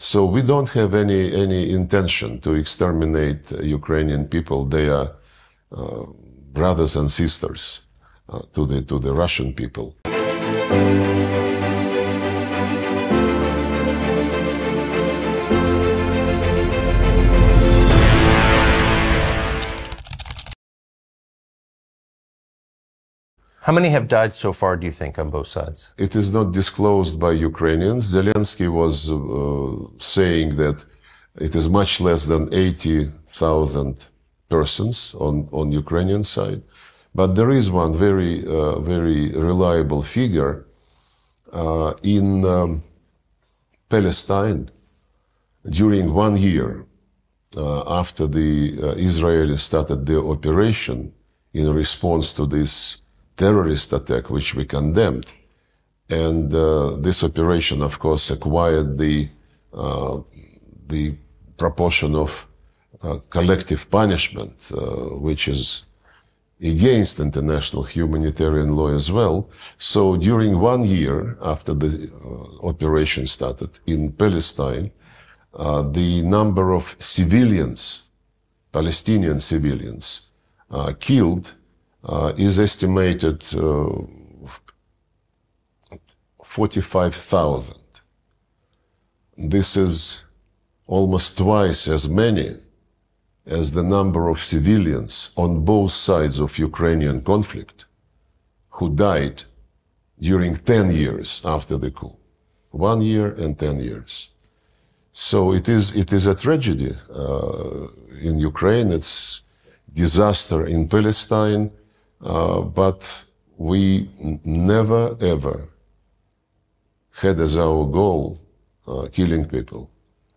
So we don't have any intention to exterminate Ukrainian people. They are brothers and sisters to the Russian people. How many have died so far, do you think, on both sides? It is not disclosed by Ukrainians. Zelensky was saying that it is much less than 80,000 persons on Ukrainian side. But there is one very reliable figure in Palestine. During 1 year after the Israelis started their operation in response to this terrorist attack, which we condemned, and this operation, of course, acquired the proportion of collective punishment, which is against international humanitarian law as well. So during 1 year after the operation started in Palestine, the number of civilians, Palestinian civilians, killed is estimated 45,000. This is almost twice as many as the number of civilians on both sides of Ukrainian conflict who died during 10 years after the coup. 1 year and 10 years. So it is a tragedy in Ukraine. It's disaster in Palestine. But we never ever had as our goal killing people,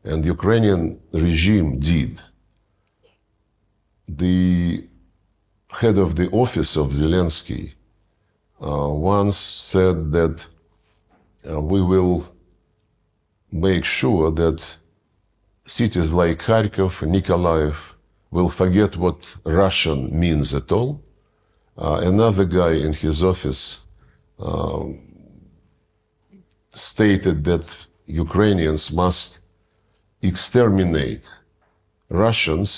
and the Ukrainian regime did. The head of the office of Zelensky once said that we will make sure that cities like Kharkov, Nikolaev will forget what Russian means at all. Another guy in his office stated that Ukrainians must exterminate Russians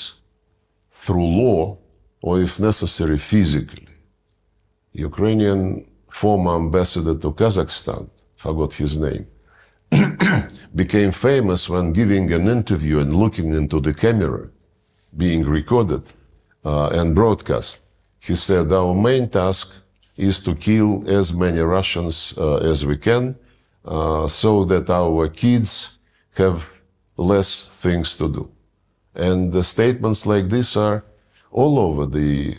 through law or, if necessary, physically. Ukrainian former ambassador to Kazakhstan, forgot his name, became famous when giving an interview and looking into the camera, being recorded and broadcast. He said, our main task is to kill as many Russians as we can, so that our kids have less things to do. And the statements like this are all over the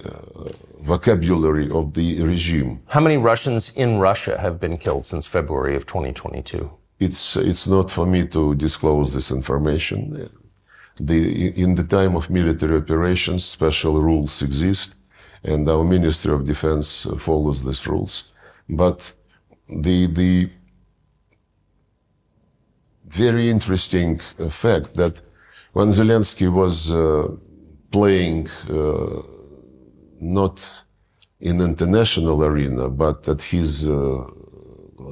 vocabulary of the regime. How many Russians in Russia have been killed since February of 2022? It's not for me to disclose this information. In the time of military operations, special rules exist, and our Ministry of Defense follows these rules. But the very interesting fact that when Zelensky was playing not in international arena, but at his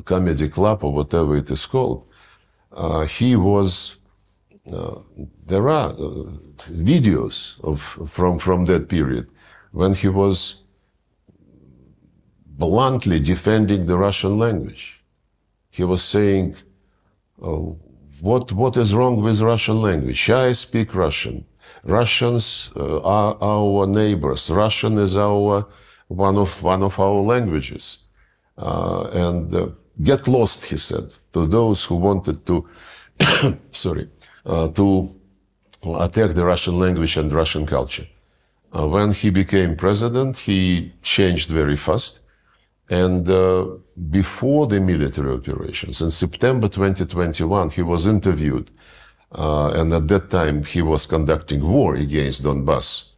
comedy club or whatever it is called, he was, there are videos from that period when he was bluntly defending the Russian language. He was saying, what is wrong with Russian language? I speak Russian. Russians are our neighbors. Russian is one of our languages. Get lost, he said, to those who wanted to, to attack the Russian language and Russian culture. When he became president, he changed very fast. And before the military operations, in September 2021, he was interviewed. And at that time, he was conducting war against Donbass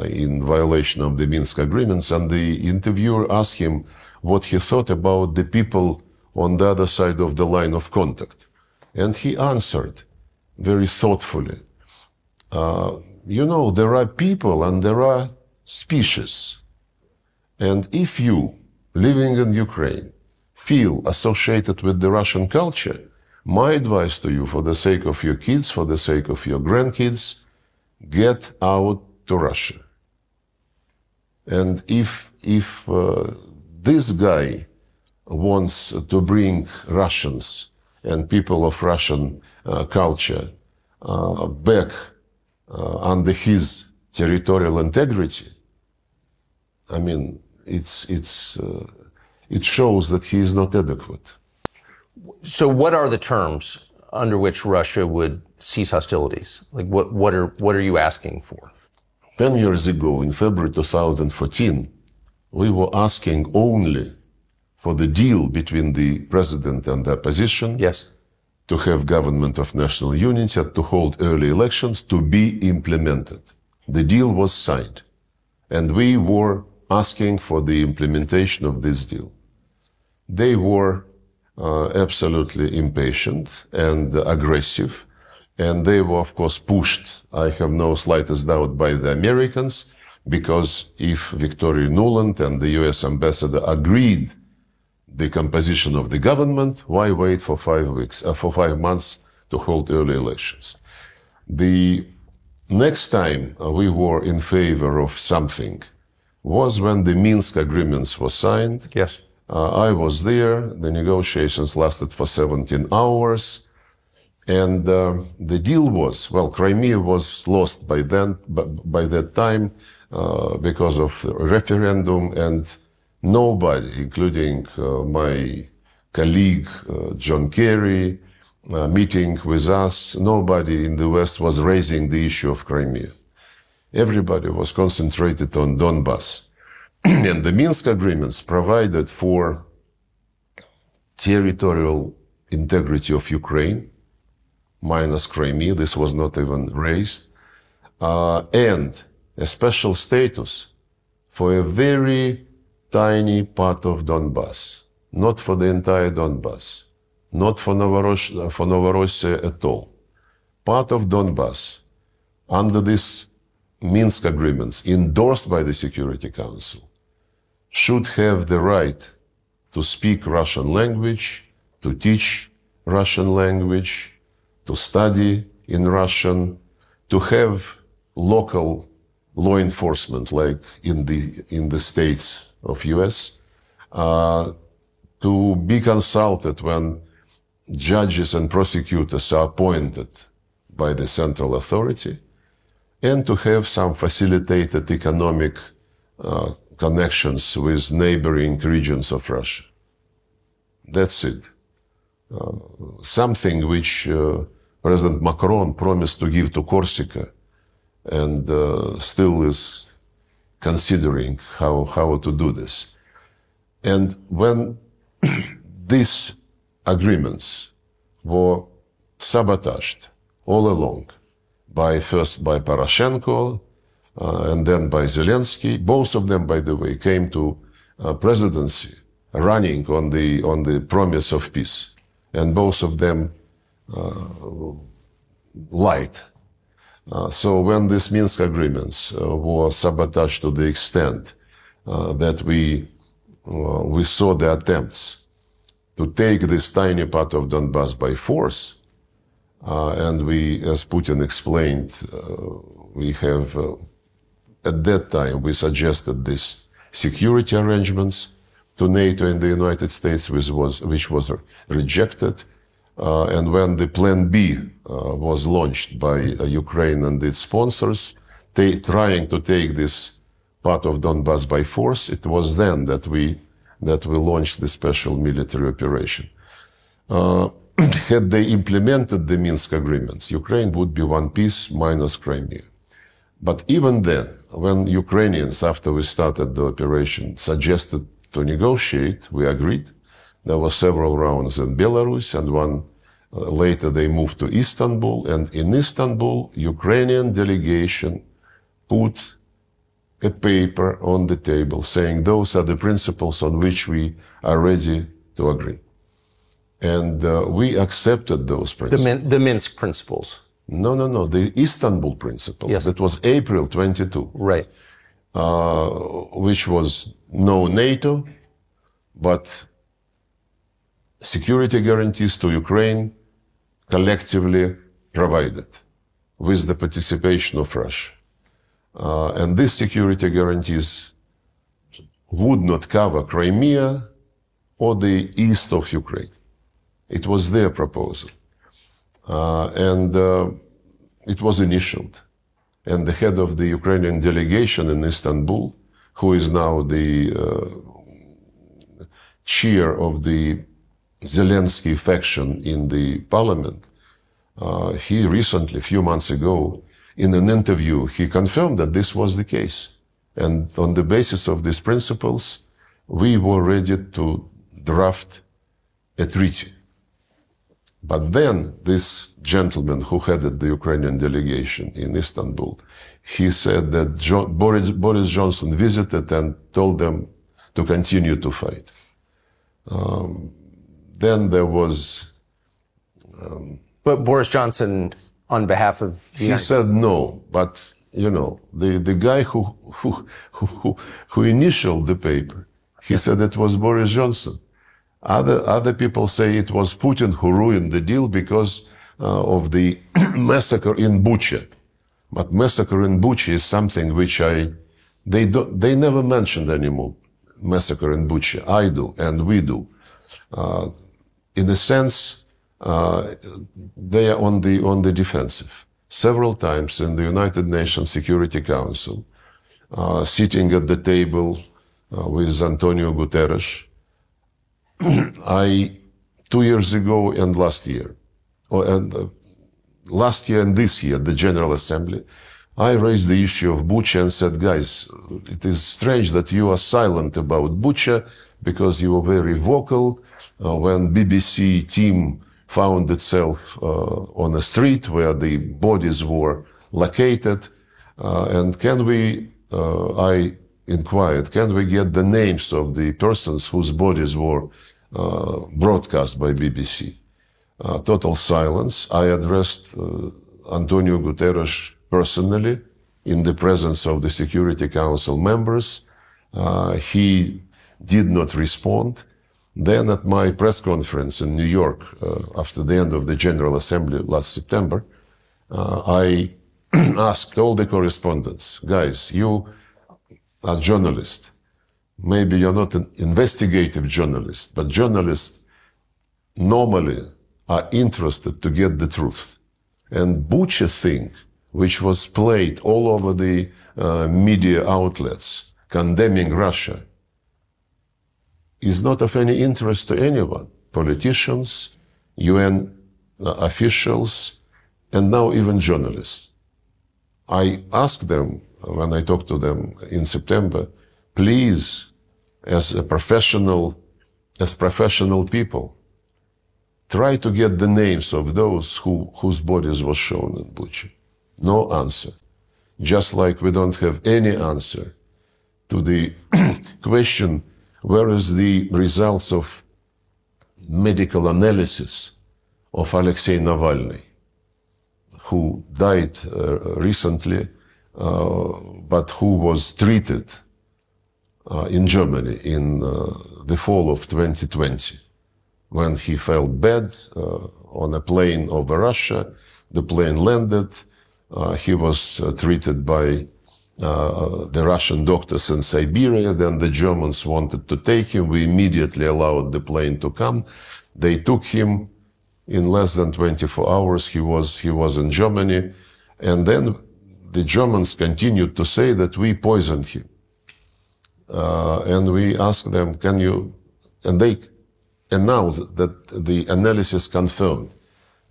in violation of the Minsk agreements. And the interviewer asked him what he thought about the people on the other side of the line of contact. And he answered very thoughtfully, you know, there are people and there are species. And if you, living in Ukraine, feel associated with the Russian culture, My advice to you, for the sake of your kids, for the sake of your grandkids, get out to Russia. And if this guy wants to bring Russians and people of Russian culture back under his territorial integrity, I mean, it shows that he is not adequate. So what are the terms under which Russia would cease hostilities? Like what are you asking for? 10 years ago, in February 2014, we were asking only for the deal between the president and the opposition. Yes. To have government of national unity, to hold early elections, to be implemented. The deal was signed, and we were asking for the implementation of this deal. They were absolutely impatient and aggressive, and they were, of course, pushed, I have no slightest doubt, by the Americans, because if Victoria Nuland and the US ambassador agreed the composition of the government, why wait for 5 months to hold early elections? The next time we were in favor of something was when the Minsk agreements were signed. Yes. I was there. The negotiations lasted for 17 hours. And the deal was, well, Crimea was lost by that time because of the referendum, and nobody, including my colleague John Kerry, meeting with us, nobody in the West was raising the issue of Crimea. Everybody was concentrated on Donbass. And the Minsk agreements provided for territorial integrity of Ukraine, minus Crimea, this was not even raised, and a special status for a very tiny part of Donbass, not for the entire Donbass, not for Novorossiya at all. Part of Donbass, under these Minsk agreements, endorsed by the Security Council, should have the right to speak Russian language, to teach Russian language, to study in Russian, to have local law enforcement like in the states of US, to be consulted when judges and prosecutors are appointed by the central authority, and to have some facilitated economic connections with neighboring regions of Russia. That's it. Something which President Macron promised to give to Corsica, and still is considering how to do this. And when these agreements were sabotaged all along, first by Poroshenko, and then by Zelensky, both of them, by the way, came to presidency running on the promise of peace, and both of them lied. So when these Minsk agreements were sabotaged to the extent that we saw the attempts to take this tiny part of Donbass by force, and we, as Putin explained, we have, at that time, we suggested these security arrangements to NATO and the United States, which was rejected. And when the Plan B was launched by Ukraine and its sponsors, trying to take this part of Donbass by force, it was then that we launched the special military operation. Had they implemented the Minsk agreements, Ukraine would be one piece minus Crimea. But even then, when Ukrainians, after we started the operation, suggested to negotiate, we agreed. There were several rounds in Belarus, and one later they moved to Istanbul. And in Istanbul, Ukrainian delegation put a paper on the table saying those are the principles on which we are ready to agree. And we accepted those principles. The Minsk principles. No, the Istanbul principles. Yes. That was April 22. Right. Which was no NATO, but security guarantees to Ukraine, collectively provided with the participation of Russia. And these security guarantees would not cover Crimea or the east of Ukraine. It was their proposal. And it was initialed. And the head of the Ukrainian delegation in Istanbul, who is now the chair of the Zelensky faction in the parliament, he recently, a few months ago, in an interview, he confirmed that this was the case. And on the basis of these principles, we were ready to draft a treaty. But then this gentleman who headed the Ukrainian delegation in Istanbul, he said that Boris Johnson visited and told them to continue to fight. Then there was... But Boris Johnson, on behalf of... He said no, but, you know, the guy who initialed the paper, he said it was Boris Johnson. Other people say it was Putin who ruined the deal because of the massacre in Bucha. But massacre in Bucha is something which they never mentioned anymore. Massacre in Bucha. I do, and we do. In a sense, they are on the defensive. Several times in the United Nations Security Council, sitting at the table with Antonio Guterres, 2 years ago and last year, last year and this year, the General Assembly, I raised the issue of Bucha and said, guys, it is strange that you are silent about Bucha because you were very vocal when BBC team found itself on a street where the bodies were located. And can we, I inquired, can we get the names of the persons whose bodies were broadcast by BBC? Total silence. I addressed Antonio Guterres personally in the presence of the Security Council members. He did not respond. Then at my press conference in New York, after the end of the General Assembly last September, I asked all the correspondents, guys, you are journalists. Maybe you're not an investigative journalist, but journalists normally are interested to get the truth. And Bucha thing, which was played all over the media outlets condemning Russia, is not of any interest to anyone. Politicians, UN officials, and now even journalists. I asked them, when I talked to them in September, please, as professional people, try to get the names of those whose bodies were shown in Bucha. No answer. Just like we don't have any answer to the question, where is the results of medical analysis of Aleksey Navalny, who died recently, but who was treated in Germany in the fall of 2020, when he felt bad on a plane over Russia. The plane landed. He was treated by the Russian doctors in Siberia. Then the Germans wanted to take him. We immediately allowed the plane to come. They took him. In less than 24 hours, he was in Germany. And then the Germans continued to say that we poisoned him. And we asked them, can you, and they announced that the analysis confirmed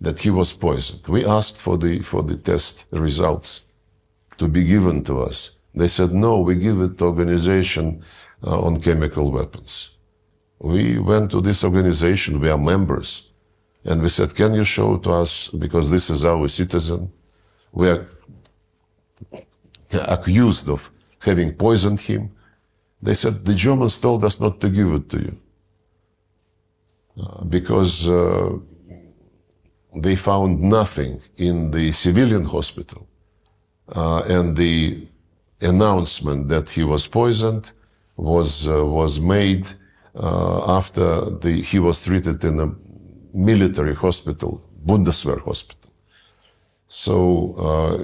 that he was poisoned. We asked for the test results to be given to us. They said, no, we give it to Organization on Chemical Weapons. We went to this organization, we are members, and we said, can you show to us, because this is our citizen, we are accused of having poisoned him. They said, the Germans told us not to give it to you because they found nothing in the civilian hospital. And the announcement that he was poisoned was made after he was treated in a military hospital Bundeswehr hospital. So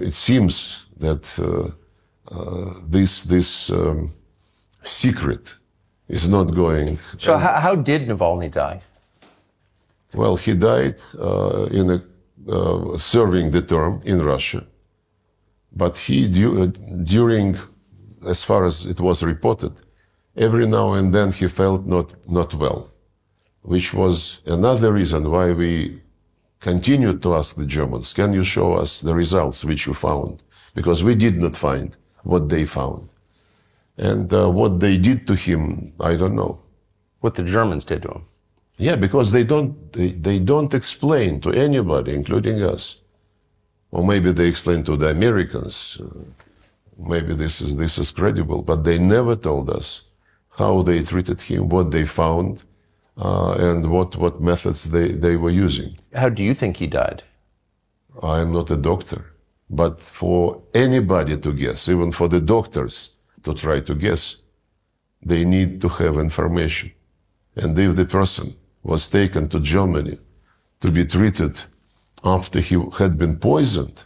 it seems that this secret is not going. So how did Navalny die? Well, he died serving the term in Russia. But he, during, as far as it was reported, every now and then he felt not well, which was another reason why we continued to ask the Germans, can you show us the results which you found? Because we did not find what they found. And what they did to him, I don't know. What the Germans did to him? Yeah, because they don't explain to anybody, including us. Or maybe they explain to the Americans. Maybe this is credible, but they never told us how they treated him, what they found, and what methods they were using. How do you think he died? I'm not a doctor, but for anybody to guess, even for the doctors to try to guess, they need to have information. And if the person was taken to Germany to be treated after he had been poisoned,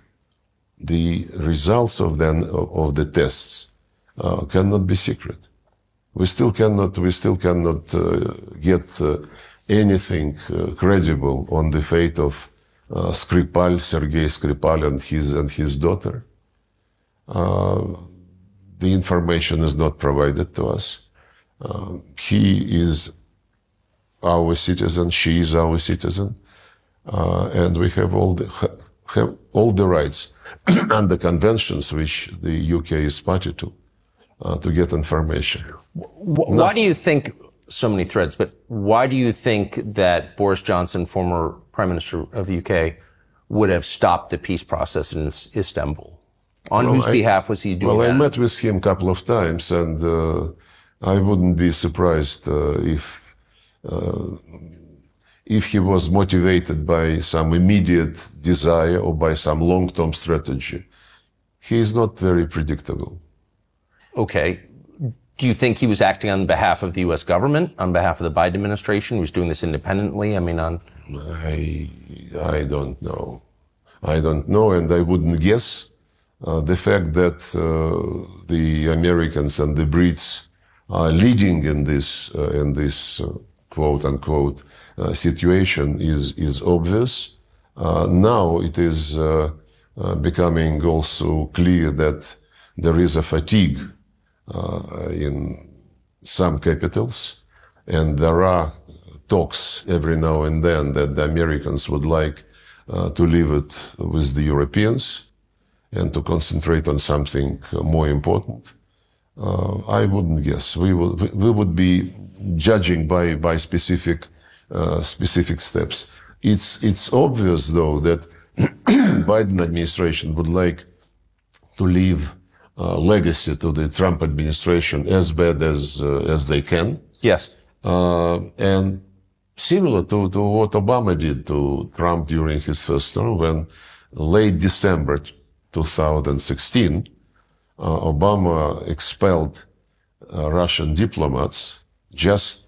the results of the tests cannot be secret. We still cannot get anything credible on the fate of Sergei Skripal and his daughter. The information is not provided to us. He is our citizen, she is our citizen, and we have all the rights under conventions which the UK is party to get information. Why do you think, so many threads, but why do you think that Boris Johnson, former Prime Minister of the UK, would have stopped the peace process in Istanbul? On whose behalf was he doing that? Well, I met with him a couple of times, and I wouldn't be surprised if he was motivated by some immediate desire or by some long-term strategy. He is not very predictable. Okay. Do you think he was acting on behalf of the U.S. government, on behalf of the Biden administration? He was doing this independently? I mean, I don't know. I don't know, and I wouldn't guess. The fact that the Americans and the Brits are leading in this quote-unquote situation is obvious. Now it is becoming also clear that there is a fatigue in some capitals, and there are talks every now and then that the Americans would like to leave it with the Europeans and to concentrate on something more important. I wouldn't guess. We would be judging by specific steps. It's obvious, though, that Biden administration would like to leave legacy to the Trump administration as bad as they can. yes. And similar to what Obama did to Trump during his first term, when late December 2016, Obama expelled Russian diplomats just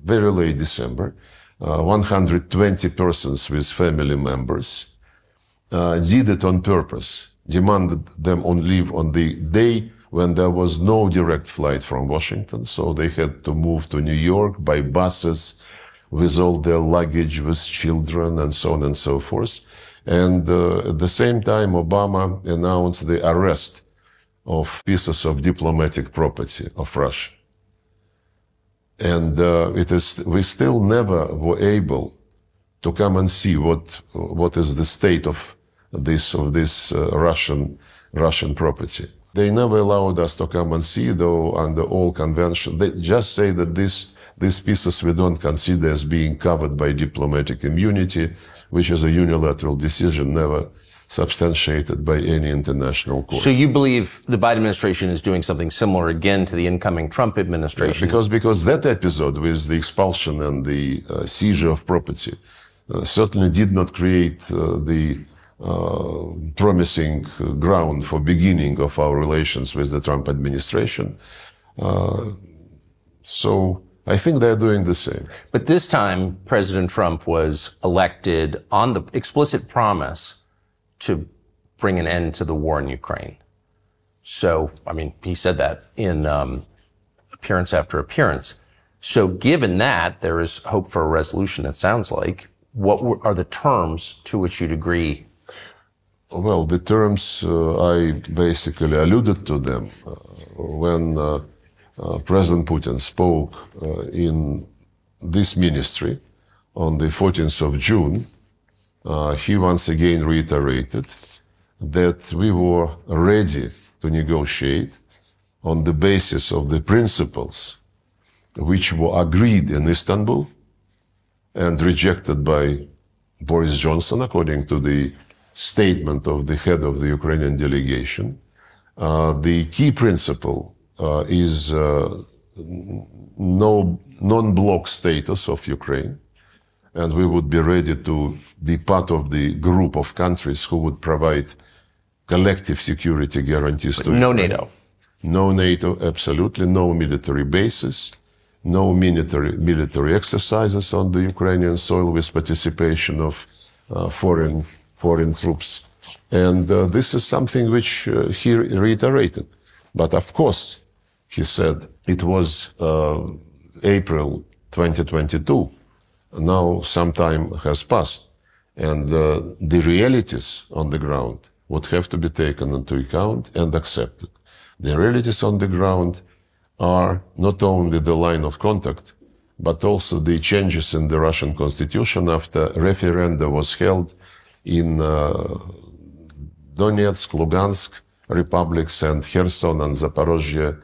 very late December, 120 persons with family members, did it on purpose, demanded them on leave on the day when there was no direct flight from Washington, so they had to move to New York by buses with all their luggage, with children, and so on and so forth. And at the same time, Obama announced the arrest of pieces of diplomatic property of Russia. And we still never were able to come and see what is the state of this Russian property. They never allowed us to come and see, though, under all convention. They just say that these pieces we don't consider as being covered by diplomatic immunity, which is a unilateral decision, never substantiated by any international court. So you believe the Biden administration is doing something similar again to the incoming Trump administration? Yeah, because that episode with the expulsion and the seizure of property certainly did not create the promising ground for beginning of our relations with the Trump administration. So I think they're doing the same. But this time, President Trump was elected on the explicit promise to bring an end to the war in Ukraine. So, I mean, he said that in appearance after appearance. So given that, there is hope for a resolution, it sounds like. What are the terms to which you'd agree? Well, the terms, I basically alluded to them when President Putin spoke in this ministry on the 14th of June. He once again reiterated that we were ready to negotiate on the basis of the principles which were agreed in Istanbul and rejected by Boris Johnson, according to the statement of the head of the Ukrainian delegation. The key principle is no non-bloc status of Ukraine, and we would be ready to be part of the group of countries who would provide collective security guarantees to no Ukraine. NATO. No NATO, absolutely. No military bases. No military exercises on the Ukrainian soil with participation of foreign troops. And this is something which he reiterated. But of course, he said, it was April 2022. Now some time has passed. And the realities on the ground would have to be taken into account and accepted. The realities on the ground are not only the line of contact, but also the changes in the Russian constitution after referendum was held in Donetsk, Lugansk republics and Kherson and Zaporozhye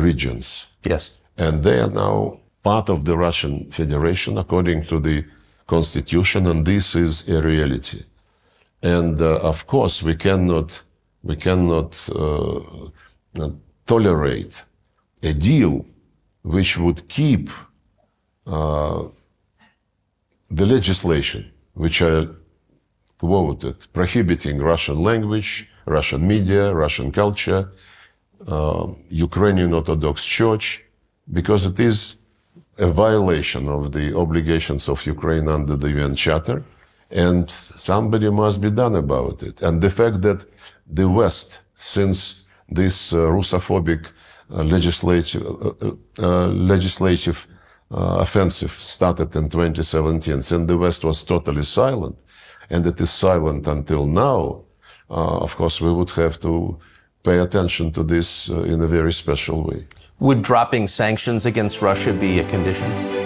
regions. Yes. And they are now part of the Russian Federation according to the constitution, and this is a reality. And of course, we cannot tolerate a deal which would keep the legislation, which I quoted, prohibiting Russian language, Russian media, Russian culture, Ukrainian Orthodox Church, because it is a violation of the obligations of Ukraine under the UN Charter, and somebody must be done about it. And the fact that the West, since this Russophobic legislative offensive started in 2017, and the West was totally silent, and it is silent until now, of course, we would have to pay attention to this in a very special way. Would dropping sanctions against Russia be a condition?